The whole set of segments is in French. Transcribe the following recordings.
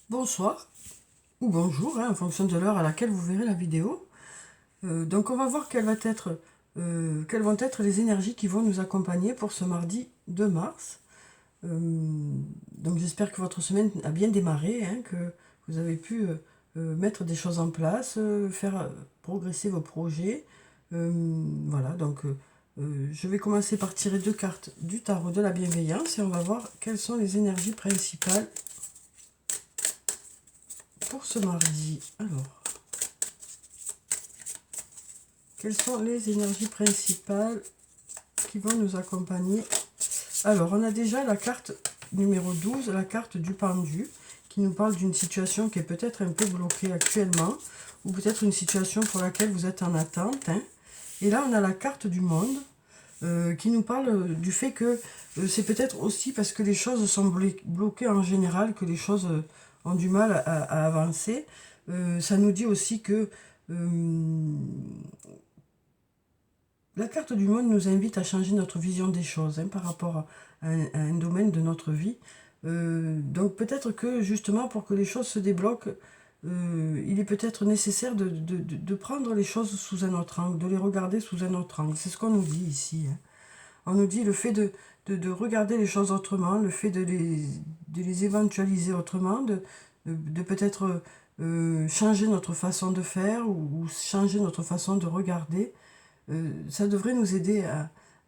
Bonsoir ou bonjour, en fonction de l'heure à laquelle vous verrez la vidéo. Donc on va voir quelles vont être les énergies qui vont nous accompagner pour ce mardi 2 mars. Donc j'espère que votre semaine a bien démarré, que vous avez pu mettre des choses en place, faire progresser vos projets. Voilà, donc je vais commencer par tirer deux cartes du tarot de la bienveillance et on va voir quelles sont les énergies principales pour ce mardi. Alors, quelles sont les énergies principales qui vont nous accompagner? Alors, on a déjà la carte numéro 12, la carte du pendu, qui nous parle d'une situation qui est peut-être un peu bloquée actuellement, ou peut-être une situation pour laquelle vous êtes en attente. Et là, on a la carte du monde, qui nous parle du fait que c'est peut-être aussi parce que les choses sont bloquées en général, que les choses ont du mal à avancer. Ça nous dit aussi que la carte du monde nous invite à changer notre vision des choses par rapport à un domaine de notre vie. Donc peut-être que justement pour que les choses se débloquent, il est peut-être nécessaire de prendre les choses sous un autre angle, de les regarder sous un autre angle. C'est ce qu'on nous dit ici. On nous dit le fait de regarder les choses autrement, le fait de les éventualiser autrement, de peut-être changer notre façon de faire ou changer notre façon de regarder. Ça devrait nous aider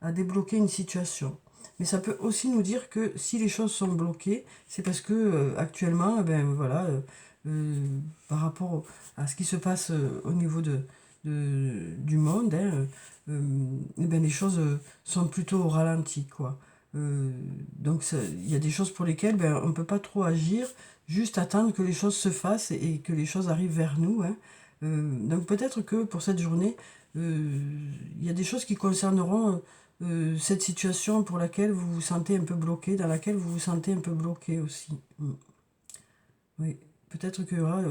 à débloquer une situation. Mais ça peut aussi nous dire que si les choses sont bloquées, c'est parce que actuellement, voilà, par rapport à ce qui se passe au niveau du monde, les choses sont plutôt au ralenti, quoi. Donc il y a des choses pour lesquelles on ne peut pas trop agir, juste attendre que les choses se fassent et que les choses arrivent vers nous. Donc peut-être que pour cette journée, il y a des choses qui concerneront cette situation pour laquelle vous vous sentez un peu bloqué, dans laquelle vous vous sentez un peu bloqué aussi. Oui, peut-être qu'il y aura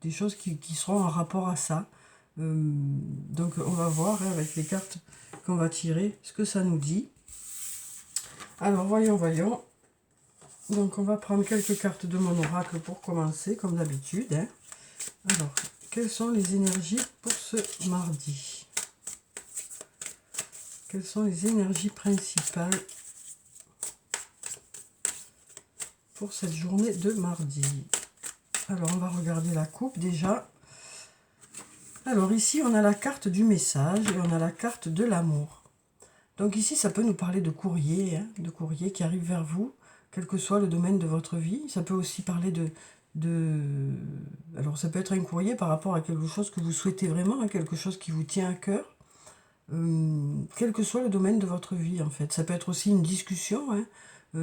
des choses qui seront en rapport à ça. Donc on va voir avec les cartes qu'on va tirer ce que ça nous dit. Alors voyons. Donc on va prendre quelques cartes de mon oracle pour commencer, comme d'habitude. Alors, quelles sont les énergies pour ce mardi? Quelles sont les énergies principales pour cette journée de mardi? Alors, on va regarder la coupe déjà. Alors ici, on a la carte du message et on a la carte de l'amour. Donc ici, ça peut nous parler de courrier qui arrive vers vous, quel que soit le domaine de votre vie. Ça peut aussi parler alors ça peut être un courrier par rapport à quelque chose que vous souhaitez vraiment, quelque chose qui vous tient à cœur. Quel que soit le domaine de votre vie en fait. Ça peut être aussi une discussion,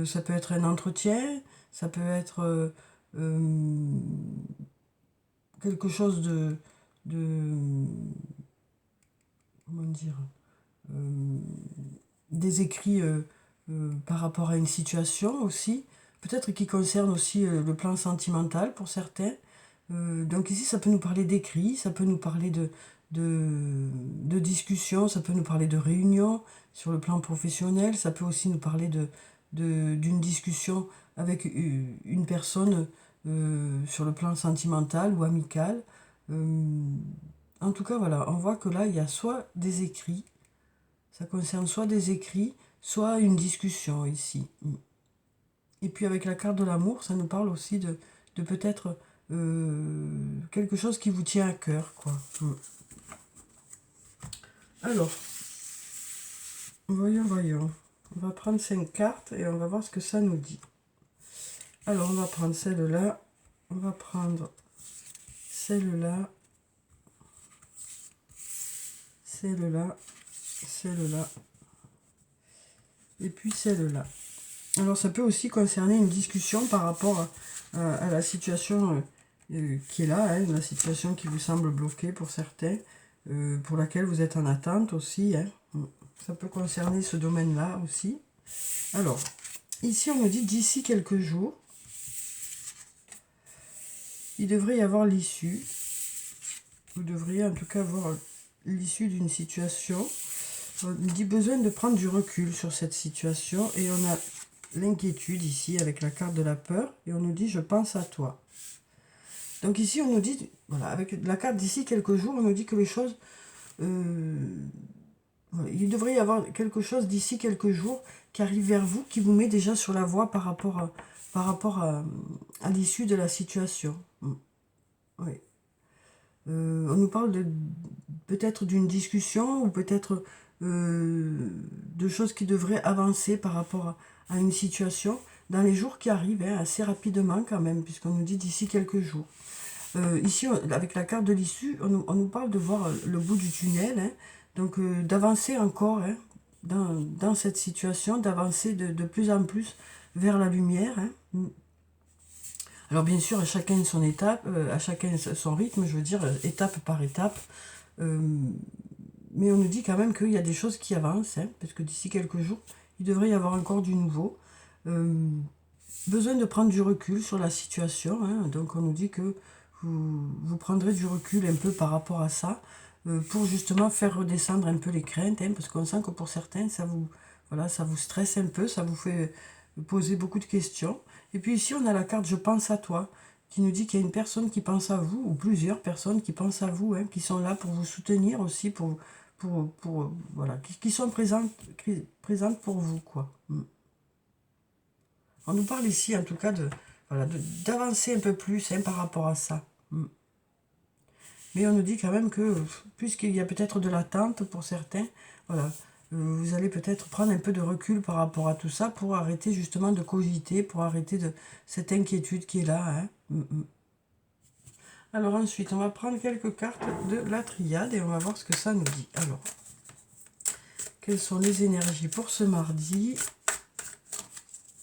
ça peut être un entretien, ça peut être quelque chose de comment dire, des écrits par rapport à une situation aussi, peut-être qui concerne aussi le plan sentimental pour certains. Donc ici, ça peut nous parler d'écrits, ça peut nous parler de discussions, ça peut nous parler de réunions sur le plan professionnel, ça peut aussi nous parler d'une discussion avec une personne sur le plan sentimental ou amical. En tout cas, voilà, on voit que là, il y a soit des écrits, ça concerne soit des écrits, soit une discussion ici. Et puis avec la carte de l'amour, ça nous parle aussi de peut-être quelque chose qui vous tient à cœur, quoi. Alors, voyons. On va prendre 5 cartes et on va voir ce que ça nous dit. Alors, on va prendre celle-là. On va prendre celle-là. Celle-là. Celle-là. Et puis celle-là. Alors, ça peut aussi concerner une discussion par rapport à la situation qui est là, la situation qui vous semble bloquée pour certains, pour laquelle vous êtes en attente aussi. Ça peut concerner ce domaine-là aussi. Alors, ici, on nous dit d'ici quelques jours, il devrait y avoir l'issue. Vous devriez en tout cas avoir l'issue d'une situation. On dit besoin de prendre du recul sur cette situation. Et on a l'inquiétude ici avec la carte de la peur. Et on nous dit, je pense à toi. Donc ici, on nous dit, voilà, avec la carte d'ici quelques jours, on nous dit que les choses... il devrait y avoir quelque chose d'ici quelques jours qui arrive vers vous, qui vous met déjà sur la voie par rapport à l'issue de la situation. Oui. On nous parle peut-être d'une discussion ou peut-être de choses qui devraient avancer par rapport à une situation dans les jours qui arrivent, hein, assez rapidement quand même, puisqu'on nous dit d'ici quelques jours. Ici, avec la carte de l'issue, on nous parle de voir le bout du tunnel, hein, donc d'avancer encore, hein, dans cette situation, d'avancer de plus en plus vers la lumière. Hein. Alors bien sûr, à chacun son étape, à chacun son rythme, je veux dire, étape par étape. Mais on nous dit quand même qu'il y a des choses qui avancent, hein, parce que d'ici quelques jours, il devrait y avoir encore du nouveau. Besoin de prendre du recul sur la situation, hein, donc on nous dit que vous prendrez du recul un peu par rapport à ça, pour justement faire redescendre un peu les craintes, hein, parce qu'on sent que pour certains, voilà, ça vous stresse un peu, ça vous fait poser beaucoup de questions. Et puis ici, on a la carte « Je pense à toi », qui nous dit qu'il y a une personne qui pense à vous, ou plusieurs personnes qui pensent à vous, hein, qui sont là pour vous soutenir aussi, voilà, qui sont présentes pour vous, quoi. On nous parle ici, en tout cas, voilà, d'avancer un peu plus, hein, par rapport à ça. Mais on nous dit quand même que, puisqu'il y a peut-être de l'attente pour certains, voilà, vous allez peut-être prendre un peu de recul par rapport à tout ça pour arrêter justement de cogiter, pour arrêter cette inquiétude qui est là. Hein. Alors ensuite, on va prendre quelques cartes de la triade et on va voir ce que ça nous dit. Alors, quelles sont les énergies pour ce mardi ?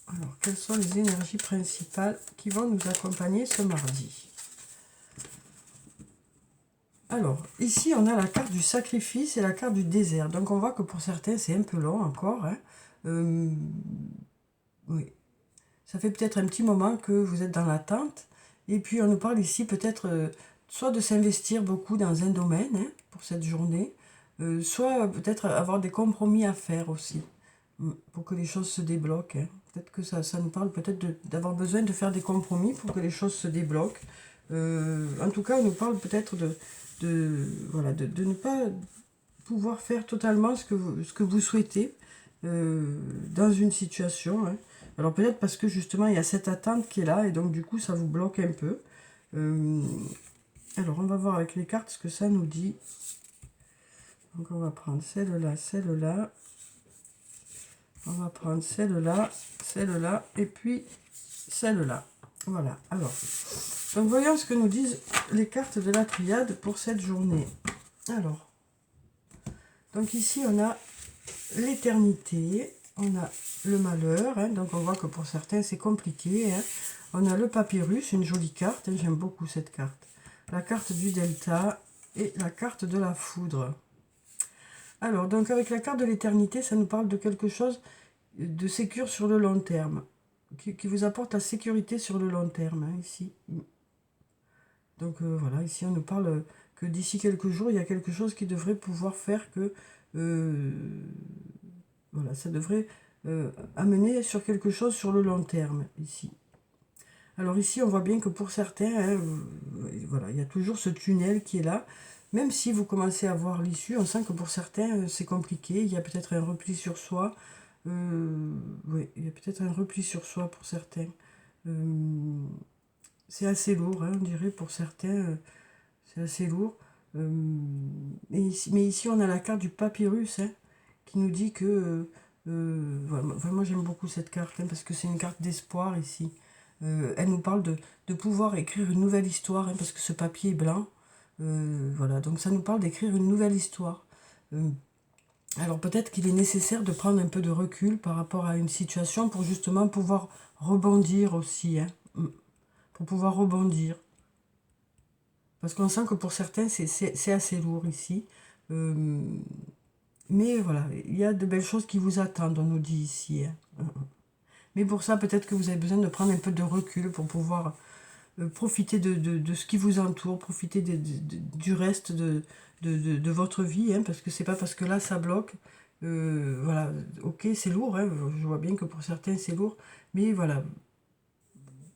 Alors, quelles sont les énergies principales qui vont nous accompagner ce mardi ? Alors, ici, on a la carte du sacrifice et la carte du désert. Donc, on voit que pour certains, c'est un peu long encore. Hein. Oui. Ça fait peut-être un petit moment que vous êtes dans l'attente. Et puis, on nous parle ici peut-être soit de s'investir beaucoup dans un domaine, hein, pour cette journée, soit peut-être avoir des compromis à faire aussi, pour que les choses se débloquent. Hein. Peut-être que ça nous parle peut-être d'avoir besoin de faire des compromis pour que les choses se débloquent. En tout cas, on nous parle peut-être voilà, de ne pas pouvoir faire totalement ce que vous souhaitez dans une situation. Hein. Alors peut-être parce que justement il y a cette attente qui est là et donc du coup ça vous bloque un peu. Alors on va voir avec les cartes ce que ça nous dit. Donc on va prendre celle-là, celle-là. On va prendre celle-là, celle-là et puis celle-là. Voilà, alors. Donc voyons ce que nous disent les cartes de la triade pour cette journée. Alors, donc ici on a l'éternité, on a le malheur, hein, donc on voit que pour certains c'est compliqué. Hein. On a le papyrus, une jolie carte, hein, j'aime beaucoup cette carte. La carte du delta et la carte de la foudre. Alors, donc avec la carte de l'éternité, ça nous parle de quelque chose de sécure sur le long terme, qui vous apporte la sécurité sur le long terme, hein, ici. Donc voilà, ici on nous parle que d'ici quelques jours, il y a quelque chose qui devrait pouvoir faire que... voilà, ça devrait amener sur quelque chose sur le long terme, ici. Alors ici, on voit bien que pour certains, hein, voilà, il y a toujours ce tunnel qui est là. Même si vous commencez à voir l'issue, on sent que pour certains, c'est compliqué. Il y a peut-être un repli sur soi. Oui, il y a peut-être un repli sur soi pour certains. C'est assez lourd, hein, on dirait, pour certains. C'est assez lourd. Mais ici, on a la carte du papyrus, hein, qui nous dit que... vraiment, j'aime beaucoup cette carte, hein, parce que c'est une carte d'espoir, ici. Elle nous parle de pouvoir écrire une nouvelle histoire, hein, parce que ce papier est blanc. Voilà, donc ça nous parle d'écrire une nouvelle histoire. Alors peut-être qu'il est nécessaire de prendre un peu de recul par rapport à une situation pour justement pouvoir rebondir aussi, hein, pour pouvoir rebondir. Parce qu'on sent que pour certains, c'est assez lourd ici. Mais voilà, il y a de belles choses qui vous attendent, on nous dit ici. Hein. Mais pour ça, peut-être que vous avez besoin de prendre un peu de recul pour pouvoir profiter de ce qui vous entoure, profiter du reste de votre vie, hein, parce que c'est pas parce que là ça bloque Voilà, ok, c'est lourd, hein, je vois bien que pour certains c'est lourd, mais voilà,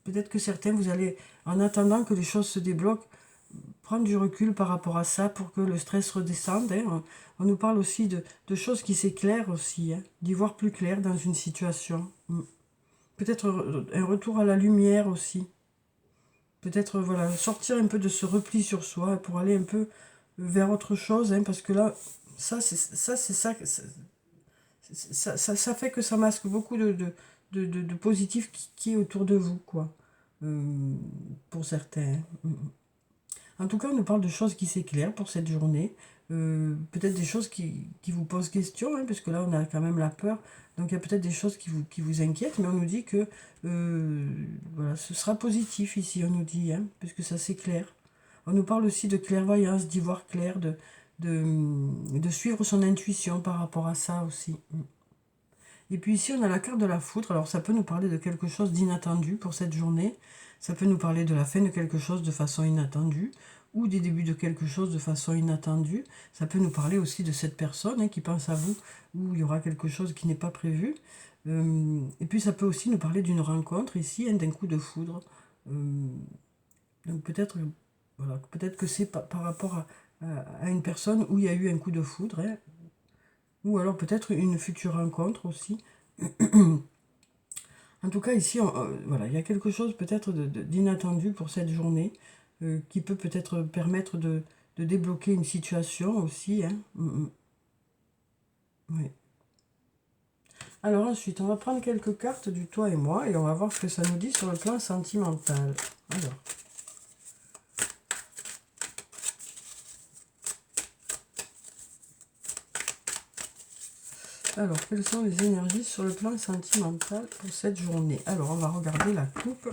peut-être que certains, vous allez, en attendant que les choses se débloquent, prendre du recul par rapport à ça pour que le stress redescende. Hein. On nous parle aussi de choses qui s'éclairent aussi, hein, d'y voir plus clair dans une situation. Peut-être un retour à la lumière aussi. Peut-être voilà, sortir un peu de ce repli sur soi pour aller un peu vers autre chose, hein, parce que là, ça fait que ça masque beaucoup de positif qui est autour de vous, quoi. Pour certains. En tout cas, on nous parle de choses qui s'éclairent pour cette journée. Peut-être des choses qui vous posent question, hein, parce que là, on a quand même la peur. Donc, il y a peut-être des choses qui vous inquiètent, mais on nous dit que voilà, ce sera positif ici, on nous dit, hein, puisque ça s'éclaire. On nous parle aussi de clairvoyance, d'y voir clair, de suivre son intuition par rapport à ça aussi. Et puis ici, on a la carte de la foudre. Alors, ça peut nous parler de quelque chose d'inattendu pour cette journée. Ça peut nous parler de la fin de quelque chose de façon inattendue ou des débuts de quelque chose de façon inattendue. Ça peut nous parler aussi de cette personne, hein, qui pense à vous, où il y aura quelque chose qui n'est pas prévu. Et puis, ça peut aussi nous parler d'une rencontre ici, hein, d'un coup de foudre. Donc, peut-être voilà, peut-être que c'est par rapport à une personne où il y a eu un coup de foudre, hein, ou alors peut-être une future rencontre aussi. En tout cas, ici, voilà, il y a quelque chose peut-être d'inattendu pour cette journée qui peut peut-être permettre de débloquer une situation aussi. Hein. Oui. Alors ensuite, on va prendre quelques cartes du toi et moi et on va voir ce que ça nous dit sur le plan sentimental. Alors, quelles sont les énergies sur le plan sentimental pour cette journée? Alors, on va regarder la coupe.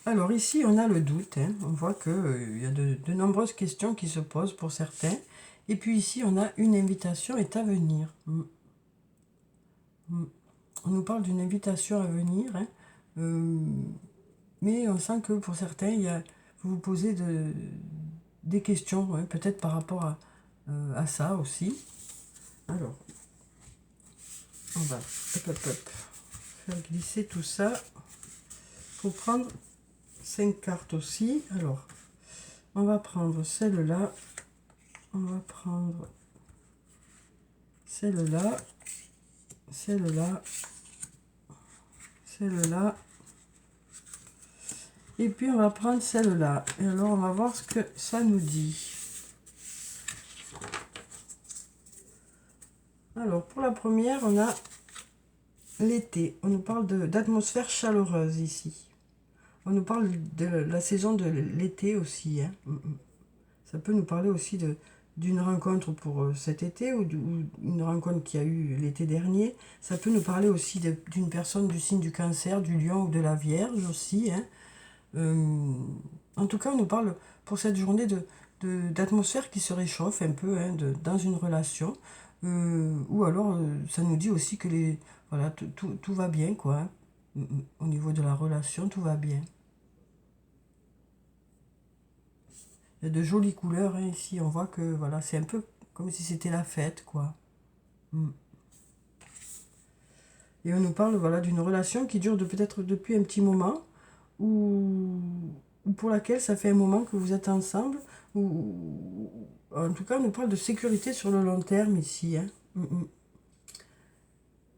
Alors ici, on a le doute. Hein. On voit qu'il y a de nombreuses questions qui se posent pour certains. Et puis ici, on a une invitation est à venir. On nous parle d'une invitation à venir. Hein. Mais on sent que pour certains, vous vous posez des questions, hein, peut-être par rapport à ça aussi. Alors, on va faire glisser tout ça. Il faut prendre 5 cartes aussi. Alors, on va prendre celle-là. On va prendre celle-là. Celle-là. Celle-là. Et puis, on va prendre celle-là. Et alors, on va voir ce que ça nous dit. Alors, pour la première, on a l'été. On nous parle d'atmosphère chaleureuse ici. On nous parle de la saison de l'été aussi. Hein. Ça peut nous parler aussi d'une rencontre pour cet été ou une rencontre qui a eu l'été dernier. Ça peut nous parler aussi d'une personne du signe du Cancer, du Lion ou de la Vierge aussi. Hein. En tout cas, on nous parle pour cette journée d'atmosphère qui se réchauffe un peu, hein, dans une relation. Ou alors, ça nous dit aussi que voilà, tout va bien, quoi. Hein. Au niveau de la relation, tout va bien. Il y a de jolies couleurs, hein, ici. On voit que voilà, c'est un peu comme si c'était la fête, quoi. Et on nous parle voilà, d'une relation qui dure peut-être depuis un petit moment, ou pour laquelle ça fait un moment que vous êtes ensemble, ou en tout cas, on nous parle de sécurité sur le long terme ici. Hein.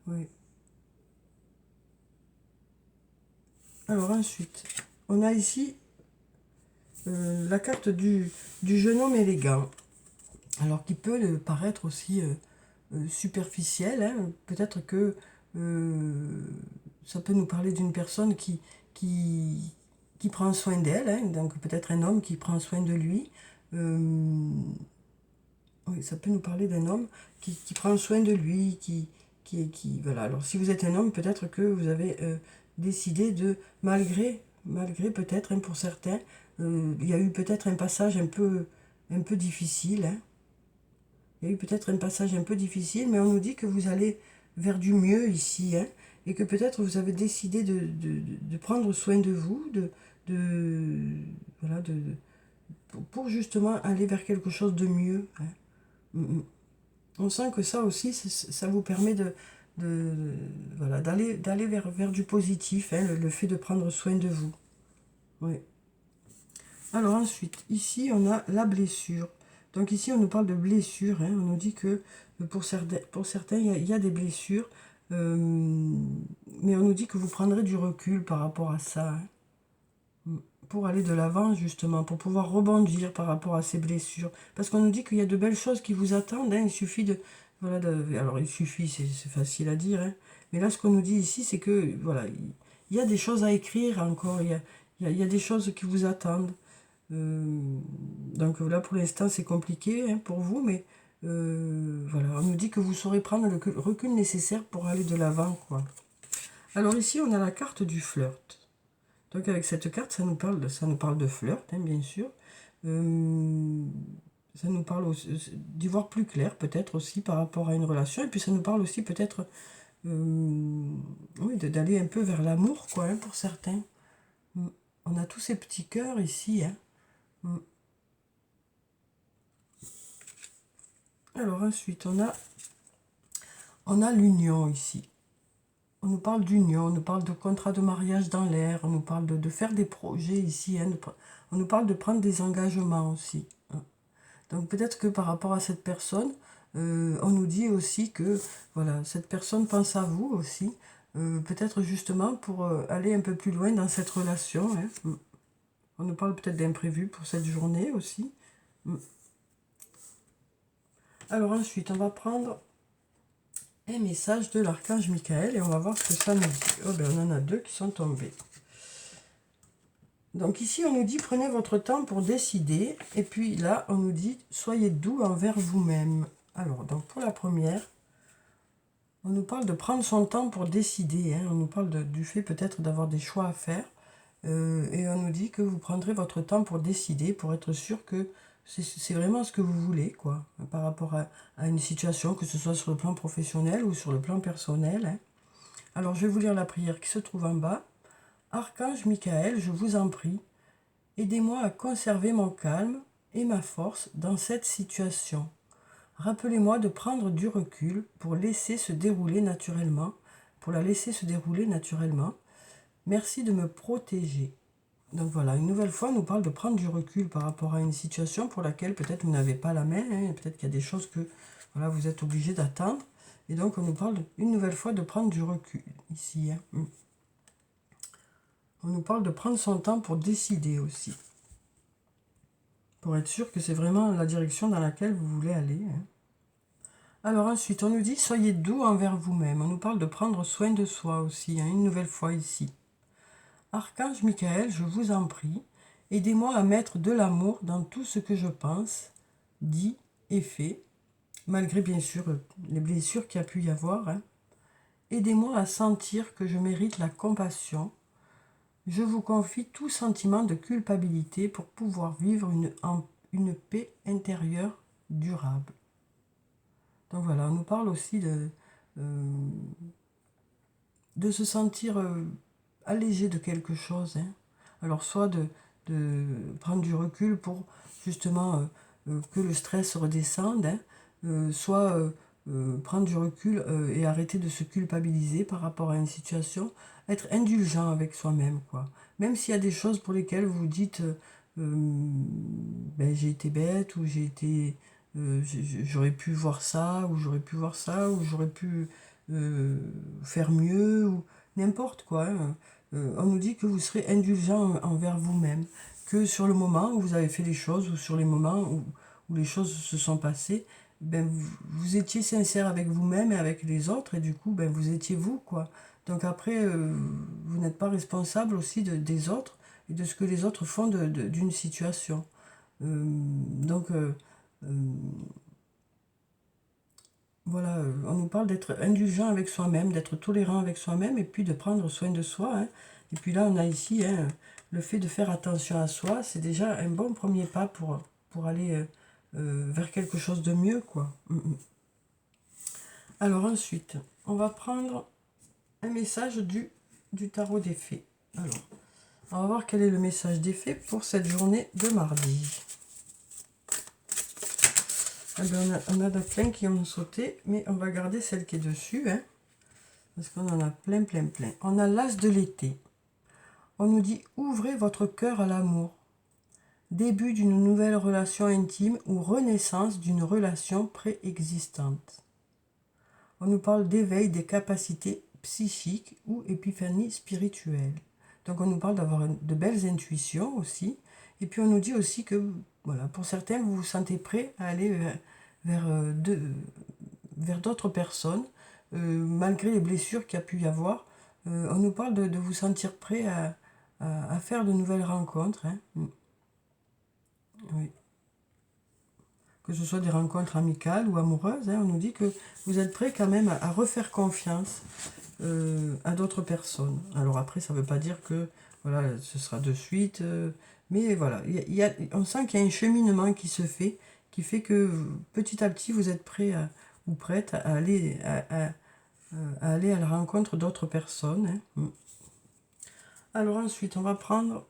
Oui. Alors ensuite, on a ici la carte du jeune homme élégant. Alors qui peut paraître aussi superficielle. Hein. Peut-être que ça peut nous parler d'une personne qui prend soin d'elle. Hein. Donc peut-être un homme qui prend soin de lui. Oui, ça peut nous parler d'un homme qui prend soin de lui, voilà. Alors, si vous êtes un homme, peut-être que vous avez décidé malgré peut-être, hein, pour certains, il y a eu peut-être un passage un peu difficile. Hein. Il y a eu peut-être un passage un peu difficile, mais on nous dit que vous allez vers du mieux ici, hein, et que peut-être vous avez décidé de prendre soin de vous, voilà, pour justement aller vers quelque chose de mieux. Hein. On sent que ça aussi, ça vous permet voilà, d'aller vers du positif, hein, le fait de prendre soin de vous. Oui. Alors ensuite, ici, on a la blessure. Donc ici, on nous parle de blessure. Hein, on nous dit que pour certains il y a des blessures. Mais on nous dit que vous prendrez du recul par rapport à ça. Hein, pour aller de l'avant, justement, pour pouvoir rebondir par rapport à ces blessures. Parce qu'on nous dit qu'il y a de belles choses qui vous attendent. Hein, il suffit de... Voilà, alors, il suffit, c'est facile à dire. Hein, mais là, ce qu'on nous dit ici, c'est que, voilà, il y a des choses à écrire encore. Il y a des choses qui vous attendent. Donc là, pour l'instant, c'est compliqué hein, pour vous, mais voilà, on nous dit que vous saurez prendre le recul nécessaire pour aller de l'avant, quoi. Alors ici, on a la carte du flirt. Donc avec cette carte, ça nous parle de flirt, hein, bien sûr. Ça nous parle d'y voir plus clair, peut-être aussi par rapport à une relation. Et puis ça nous parle aussi peut-être oui, d'aller un peu vers l'amour, quoi, hein, pour certains. On a tous ces petits cœurs ici, hein. Alors ensuite, on a l'union ici. On nous parle d'union, on nous parle de contrat de mariage dans l'air, on nous parle de faire des projets ici, hein, on nous parle de prendre des engagements aussi. Hein. Donc peut-être que par rapport à cette personne, on nous dit aussi que voilà, cette personne pense à vous aussi, peut-être justement pour aller un peu plus loin dans cette relation. Hein. On nous parle peut-être d'imprévu pour cette journée aussi. Alors ensuite, on va prendre un message de l'archange Michael et on va voir ce que ça nous dit. Oh ben on en a deux qui sont tombés. Donc ici on nous dit prenez votre temps pour décider et puis là on nous dit soyez doux envers vous-même. Alors donc pour la première, on nous parle de prendre son temps pour décider, hein. On nous parle du fait peut-être d'avoir des choix à faire et on nous dit que vous prendrez votre temps pour décider, pour être sûr que c'est vraiment ce que vous voulez, quoi, par rapport à une situation, que ce soit sur le plan professionnel ou sur le plan personnel. Hein. Alors, je vais vous lire la prière qui se trouve en bas. Archange Michael, je vous en prie, aidez-moi à conserver mon calme et ma force dans cette situation. Rappelez-moi de prendre du recul pour laisser se dérouler naturellement, pour la laisser se dérouler naturellement. Merci de me protéger. Donc voilà, une nouvelle fois, on nous parle de prendre du recul par rapport à une situation pour laquelle peut-être vous n'avez pas la main, hein, peut-être qu'il y a des choses que voilà, vous êtes obligé d'attendre. Et donc on nous parle une nouvelle fois de prendre du recul ici. Hein. On nous parle de prendre son temps pour décider aussi. Pour être sûr que c'est vraiment la direction dans laquelle vous voulez aller. Hein. Alors ensuite, on nous dit soyez doux envers vous-même. On nous parle de prendre soin de soi aussi, hein, une nouvelle fois ici. Archange Michael, je vous en prie, aidez-moi à mettre de l'amour dans tout ce que je pense, dis et fais, malgré bien sûr les blessures qu'il y a pu y avoir. Hein. Aidez-moi à sentir que je mérite la compassion. Je vous confie tout sentiment de culpabilité pour pouvoir vivre une paix intérieure durable. Donc voilà, on nous parle aussi de se sentir allégé de quelque chose. Hein. Alors soit de prendre du recul pour justement que le stress redescende, hein, soit prendre du recul et arrêter de se culpabiliser par rapport à une situation, être indulgent avec soi-même, quoi. Même s'il y a des choses pour lesquelles vous vous dites ben, j'ai été bête ou j'aurais pu voir ça ou j'aurais pu voir ça ou j'aurais pu faire mieux ou n'importe quoi. Hein. On nous dit que vous serez indulgent envers vous-même, que sur le moment où vous avez fait les choses ou sur les moments où les choses se sont passées, ben vous étiez sincère avec vous-même et avec les autres et du coup ben vous étiez vous, quoi. Donc après vous n'êtes pas responsable aussi des autres et de ce que les autres font d'une situation. Donc voilà, on nous parle d'être indulgent avec soi-même, d'être tolérant avec soi-même et puis de prendre soin de soi. Hein. Et puis là, on a ici hein, le fait de faire attention à soi, c'est déjà un bon premier pas pour aller vers quelque chose de mieux, quoi. Alors ensuite, on va prendre un message du tarot des fées. Alors, on va voir quel est le message des fées pour cette journée de mardi. Ah ben, on a plein qui ont sauté, mais on va garder celle qui est dessus, hein, parce qu'on en a plein, plein, plein. On a l'as de l'été. On nous dit « Ouvrez votre cœur à l'amour ». Début d'une nouvelle relation intime ou renaissance d'une relation préexistante. On nous parle d'éveil des capacités psychiques ou épiphanie spirituelle. Donc on nous parle d'avoir de belles intuitions aussi. Et puis on nous dit aussi que, voilà, pour certains, vous vous sentez prêt à aller vers d'autres personnes, malgré les blessures qu'il y a pu y avoir. On nous parle de vous sentir prêt à faire de nouvelles rencontres. Hein. Oui. Que ce soit des rencontres amicales ou amoureuses, hein, on nous dit que vous êtes prêt quand même à refaire confiance à d'autres personnes. Alors après, ça ne veut pas dire que voilà, ce sera de suite, mais voilà, on sent qu'il y a un cheminement qui se fait, qui fait que petit à petit, vous êtes prêt ou prête à aller à la rencontre d'autres personnes. Hein. Alors ensuite, on va prendre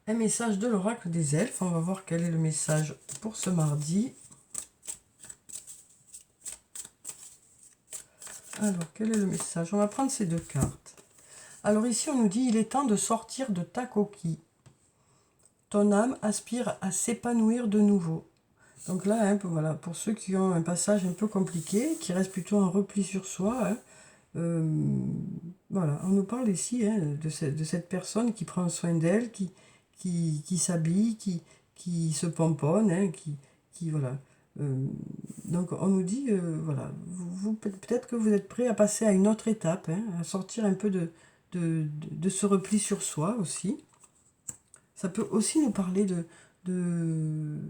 un message de l'oracle des elfes. On va voir quel est le message pour ce mardi. Alors, quel est le message? On va prendre ces deux cartes. Alors ici, on nous dit, il est temps de sortir de ta coquille. Ton âme aspire à s'épanouir de nouveau. Donc là, hein, voilà, pour ceux qui ont un passage un peu compliqué, qui reste plutôt en repli sur soi, hein, voilà, on nous parle ici hein, de cette personne qui prend soin d'elle, qui s'habille, qui se pomponne, hein, voilà. Donc on nous dit, voilà, peut-être que vous êtes prêt à passer à une autre étape, hein, à sortir un peu de ce repli sur soi aussi. Ça peut aussi nous parler de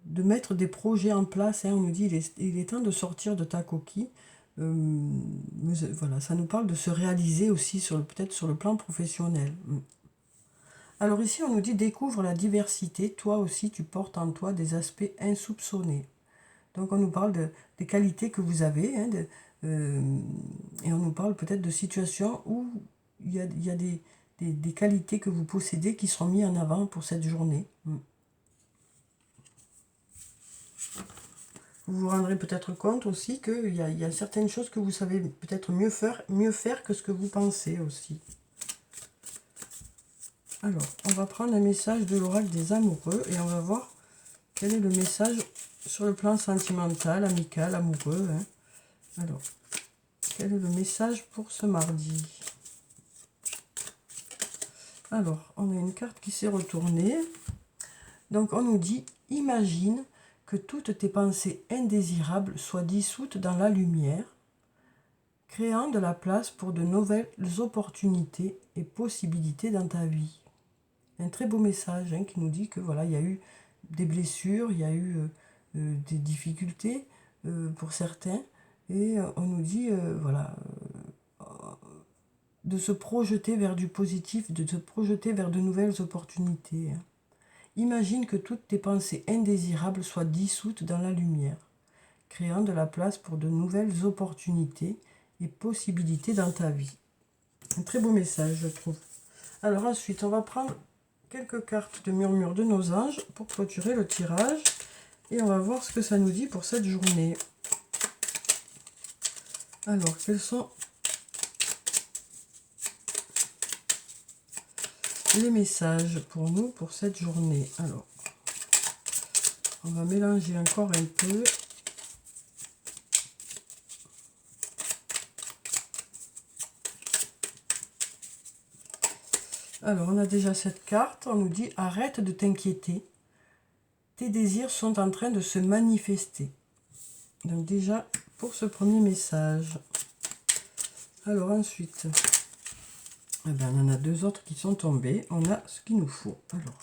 mettre des projets en place. Hein. On nous dit il est temps de sortir de ta coquille. Voilà, ça nous parle de se réaliser aussi peut-être sur le plan professionnel. Alors ici, on nous dit découvre la diversité. Toi aussi, tu portes en toi des aspects insoupçonnés. Donc on nous parle des qualités que vous avez. Hein, et on nous parle peut-être de situations où il y a des qualités que vous possédez qui seront mises en avant pour cette journée. Vous vous rendrez peut-être compte aussi qu'il y a certaines choses que vous savez peut-être mieux faire que ce que vous pensez aussi. Alors, on va prendre un message de l'oracle des amoureux et on va voir quel est le message sur le plan sentimental, amical, amoureux. Hein. Alors, quel est le message pour ce mardi? Alors, on a une carte qui s'est retournée. Donc, on nous dit, imagine que toutes tes pensées indésirables soient dissoutes dans la lumière, créant de la place pour de nouvelles opportunités et possibilités dans ta vie. Un très beau message hein, qui nous dit que voilà, il y a eu des blessures, il y a eu des difficultés pour certains, et on nous dit voilà, de se projeter vers du positif, de se projeter vers de nouvelles opportunités. Hein. Imagine que toutes tes pensées indésirables soient dissoutes dans la lumière, créant de la place pour de nouvelles opportunités et possibilités dans ta vie. Un très beau message, je trouve. Alors ensuite, on va prendre quelques cartes de murmure de nos anges pour clôturer le tirage. Et on va voir ce que ça nous dit pour cette journée. Alors, quels sont les messages pour nous pour cette journée? Alors, on va mélanger encore un peu. Alors, on a déjà cette carte. On nous dit « Arrête de t'inquiéter. Tes désirs sont en train de se manifester. » Donc déjà, pour ce premier message. Alors ensuite, eh ben, on en a deux autres qui sont tombés. On a ce qu'il nous faut. Alors.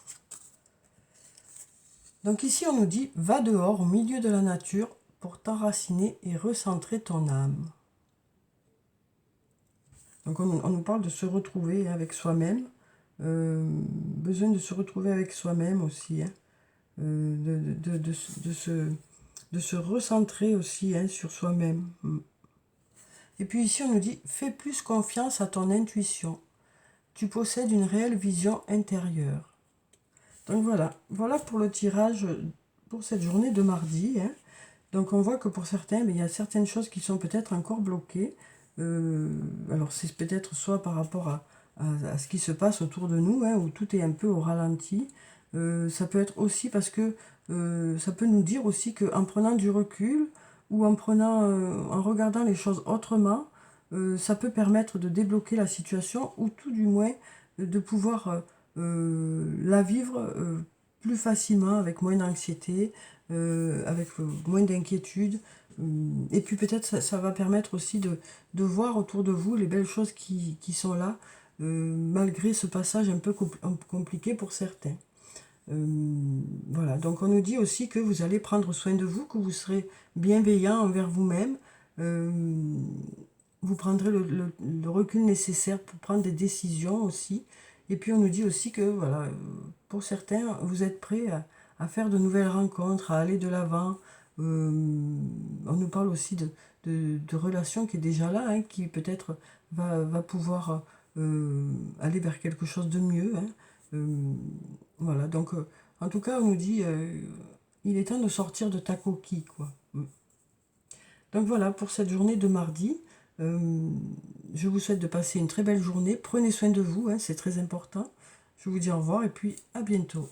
Donc ici, on nous dit « Va dehors au milieu de la nature pour t'enraciner et recentrer ton âme. » Donc on nous parle de se retrouver avec soi-même. Besoin de se retrouver avec soi-même aussi. Hein. De se recentrer aussi hein, sur soi-même. Et puis ici, on nous dit « Fais plus confiance à ton intuition. Tu possèdes une réelle vision intérieure. » Donc voilà pour le tirage pour cette journée de mardi, hein. Donc on voit que pour certains, il y a certaines choses qui sont peut-être encore bloquées. Alors c'est peut-être soit par rapport à ce qui se passe autour de nous, hein, où tout est un peu au ralenti. Ça peut être aussi parce que ça peut nous dire aussi qu'en prenant du recul ou en regardant les choses autrement, ça peut permettre de débloquer la situation ou tout du moins de pouvoir la vivre plus facilement, avec moins d'anxiété, avec moins d'inquiétude. Et puis peut-être ça va permettre aussi de voir autour de vous les belles choses qui sont là, malgré ce passage un peu compliqué pour certains. Voilà, donc on nous dit aussi que vous allez prendre soin de vous, que vous serez bienveillant envers vous-même. Euh, Vous prendrez le recul nécessaire pour prendre des décisions aussi. Et puis on nous dit aussi que voilà, pour certains, vous êtes prêts à faire de nouvelles rencontres, à aller de l'avant. On nous parle aussi de relations qui est déjà là, hein, qui peut-être va pouvoir aller vers quelque chose de mieux, hein. Euh, voilà, donc en tout cas, on nous dit il est temps de sortir de ta coquille, quoi. Donc voilà pour cette journée de mardi. Euh, je vous souhaite de passer une très belle journée. Prenez soin de vous, hein, c'est très important. Je vous dis au revoir et puis à bientôt.